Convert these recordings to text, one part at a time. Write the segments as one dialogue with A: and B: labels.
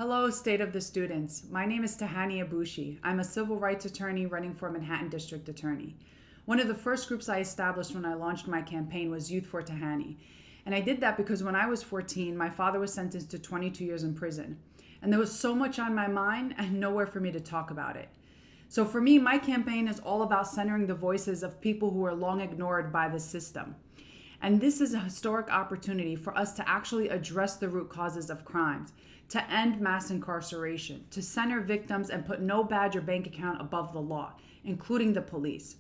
A: Hello, State of the Students. My name is Tahani Abushi. I'm a civil rights attorney running for Manhattan District Attorney. One of the first groups I established when I launched my campaign was Youth for Tahani. And I did that because when I was 14, my father was sentenced to 22 years in prison. And there was so much on my mind and nowhere for me to talk about it. So for me, my campaign is all about centering the voices of people who are long ignored by the system. And this is a historic opportunity for us to actually address the root causes of crimes, to end mass incarceration, to center victims and put no badge or bank account above the law, including the police.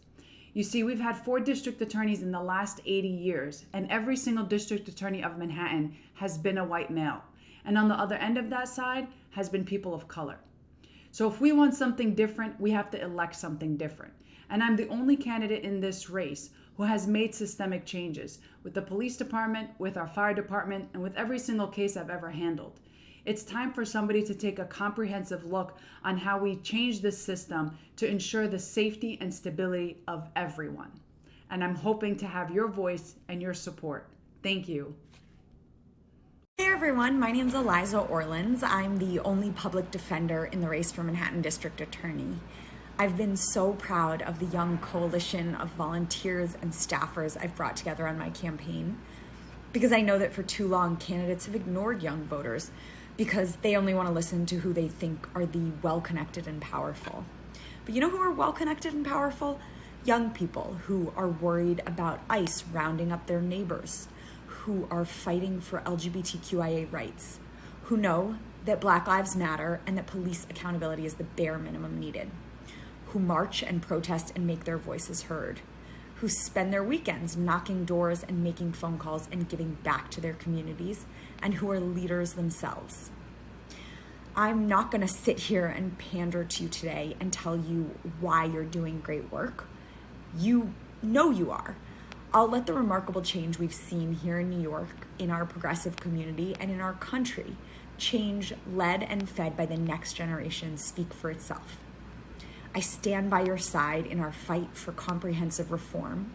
A: You see, we've had 4 district attorneys in the last 80 years, and every single district attorney of Manhattan has been a white male. And on the other end of that side has been people of color. So if we want something different, we have to elect something different. And I'm the only candidate in this race who has made systemic changes with the police department, with our fire department, and with every single case I've ever handled. It's time for somebody to take a comprehensive look on how we change this system to ensure the safety and stability of everyone. And I'm hoping to have your voice and your support. Thank you.
B: Hey everyone, my name's Eliza Odens. I'm the only public defender in the race for Manhattan District Attorney. I've been so proud of the young coalition of volunteers and staffers I've brought together on my campaign, because I know that for too long candidates have ignored young voters because they only want to listen to who they think are the well-connected and powerful. But you know who are well-connected and powerful? Young people who are worried about ICE rounding up their neighbors, who are fighting for LGBTQIA rights, who know that Black Lives Matter and that police accountability is the bare minimum needed, who march and protest and make their voices heard, who spend their weekends knocking doors and making phone calls and giving back to their communities, and who are leaders themselves. I'm not gonna sit here and pander to you today and tell you why you're doing great work. You know you are. I'll let the remarkable change we've seen here in New York, in our progressive community, and in our country, change led and fed by the next generation, speak for itself. I stand by your side in our fight for comprehensive reform,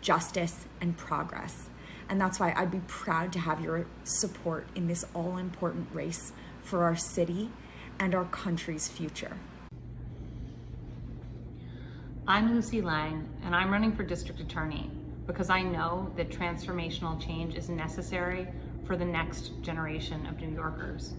B: justice, and progress. And that's why I'd be proud to have your support in this all-important race for our city and our country's future.
C: I'm Lucy Lang, and I'm running for district attorney because I know that transformational change is necessary for the next generation of New Yorkers.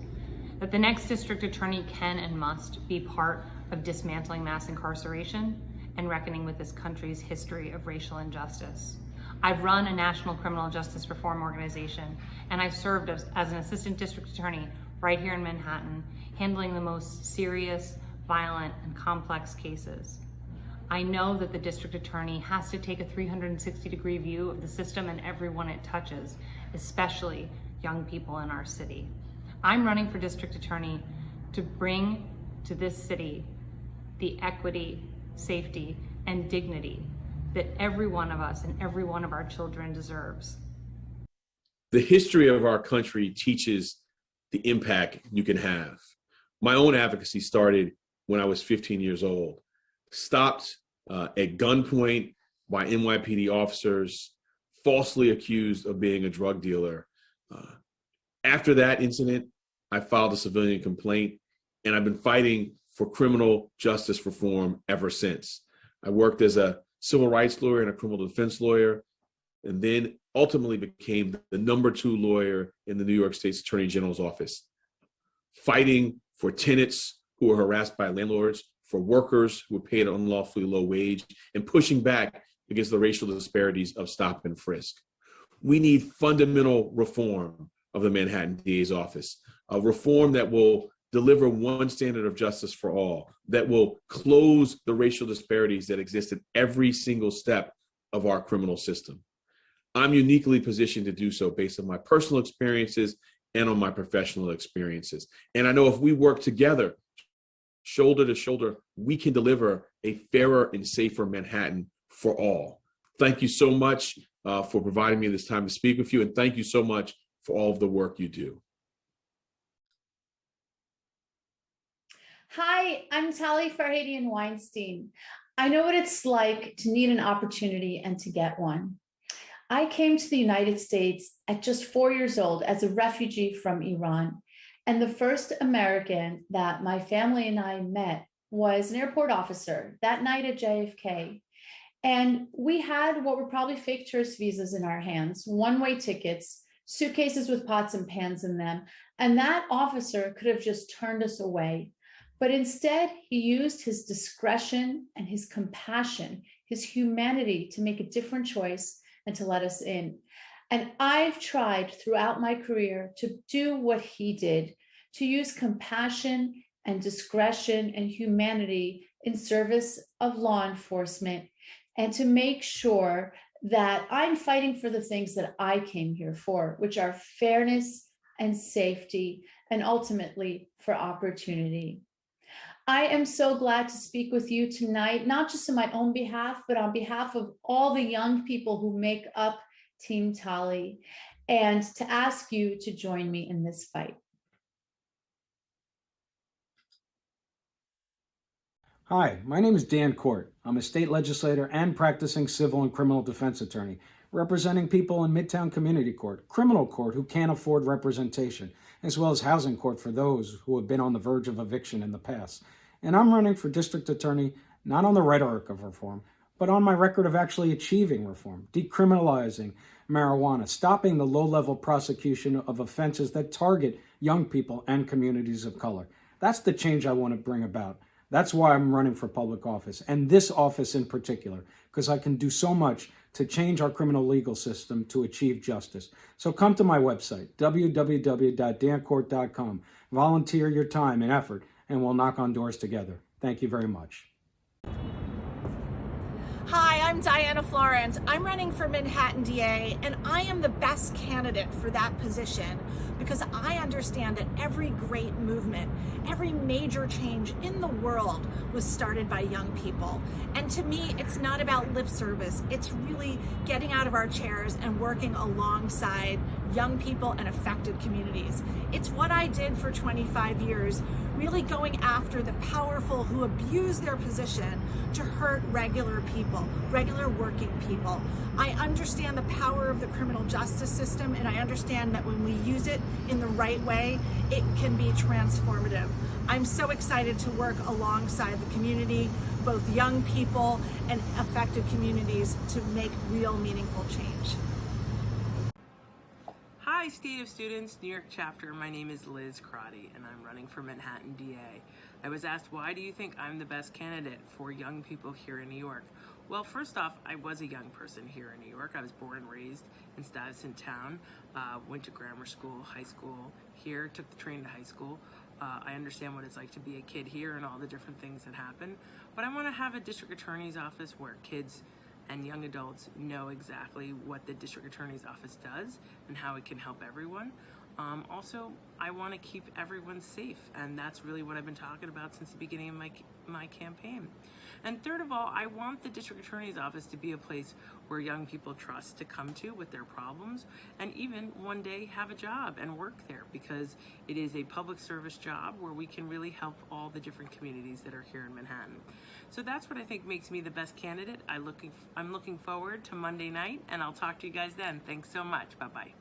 C: That the next district attorney can and must be part of dismantling mass incarceration and reckoning with this country's history of racial injustice. I've run a national criminal justice reform organization, and I've served as an assistant district attorney right here in Manhattan, handling the most serious, violent, and complex cases. I know that the district attorney has to take a 360-degree view of the system and everyone it touches, especially young people in our city. I'm running for district attorney to bring to this city the equity, safety, and dignity that every one of us and every one of our children deserves.
D: The history of our country teaches the impact you can have. My own advocacy started when I was 15 years old. Stopped at gunpoint by NYPD officers, falsely accused of being a drug dealer. After that incident, I filed a civilian complaint, and I've been fighting for criminal justice reform ever since. I worked as a civil rights lawyer and a criminal defense lawyer, and then ultimately became the #2 lawyer in the New York State's Attorney General's office, fighting for tenants who were harassed by landlords, for workers who were paid an unlawfully low wage, and pushing back against the racial disparities of stop and frisk. We need fundamental reform of the Manhattan DA's office, a reform that will deliver one standard of justice for all, that will close the racial disparities that exist at every single step of our criminal system. I'm uniquely positioned to do so based on my personal experiences and on my professional experiences. And I know if we work together, shoulder to shoulder, we can deliver a fairer and safer Manhattan for all. Thank you so much for providing me this time to speak with you, and thank you so much for all of the work you do.
E: Hi, I'm Tali Farhadian Weinstein. I know what it's like to need an opportunity and to get one. I came to the United States at just 4 years old as a refugee from Iran, And the first American that my family and I met was an airport officer that night at JFK. And we had what were probably fake tourist visas in our hands, one-way tickets, suitcases with pots and pans in them. And that officer could have just turned us away. But instead, he used his discretion and his compassion, his humanity to make a different choice and to let us in. And I've tried throughout my career to do what he did, to use compassion and discretion and humanity in service of law enforcement, and to make sure that I'm fighting for the things that I came here for, which are fairness and safety, and ultimately for opportunity. I am so glad to speak with you tonight, not just on my own behalf, but on behalf of all the young people who make up Team Tali, and to ask you to join me in this fight.
F: Hi, my name is Dan Court. I'm a state legislator and practicing civil and criminal defense attorney, representing people in Midtown Community Court, criminal court who can't afford representation, as well as housing court for those who have been on the verge of eviction in the past. And I'm running for district attorney not on the rhetoric of reform, but on my record of actually achieving reform, decriminalizing marijuana, stopping the low-level prosecution of offenses that target young people and communities of color. That's the change I want to bring about. That's why I'm running for public office, and this office in particular, because I can do so much to change our criminal legal system to achieve justice. So come to my website, www.dancourt.com. Volunteer your time and effort, and we'll knock on doors together. Thank you very much.
G: Hi, I'm Diona Florence. I'm running for Manhattan DA, and I am the best candidate for that position because I understand that every great movement, every major change in the world was started by young people. And to me, it's not about lip service. It's really getting out of our chairs and working alongside young people and affected communities. It's what I did for 25 years, really going after the powerful who abuse their position to hurt regular people, regular working people. I understand the power of the criminal justice system, and I understand that when we use it in the right way, it can be transformative. I'm so excited to work alongside the community, both young people and affected communities, to make real meaningful change.
H: Hi, State of Students, New York chapter. My name is Liz Crotty, and I'm running for Manhattan DA. I was asked, why do you think I'm the best candidate for young people here in New York? Well, first off, I was a young person here in New York. I was born and raised in Stuyvesant Town, went to grammar school, high school here, took the train to high school. I understand what it's like to be a kid here and all the different things that happen. But I want to have a district attorney's office where kids and young adults know exactly what the district attorney's office does and how it can help everyone. Also, I want to keep everyone safe, and that's really what I've been talking about since the beginning of my campaign. And third of all, I want the district attorney's office to be a place where young people trust to come to with their problems, and even one day have a job and work there, because it is a public service job where we can really help all the different communities that are here in Manhattan. So that's what I think makes me the best candidate. I'm looking forward to Monday night, and I'll talk to you guys then. Thanks so much. Bye-bye.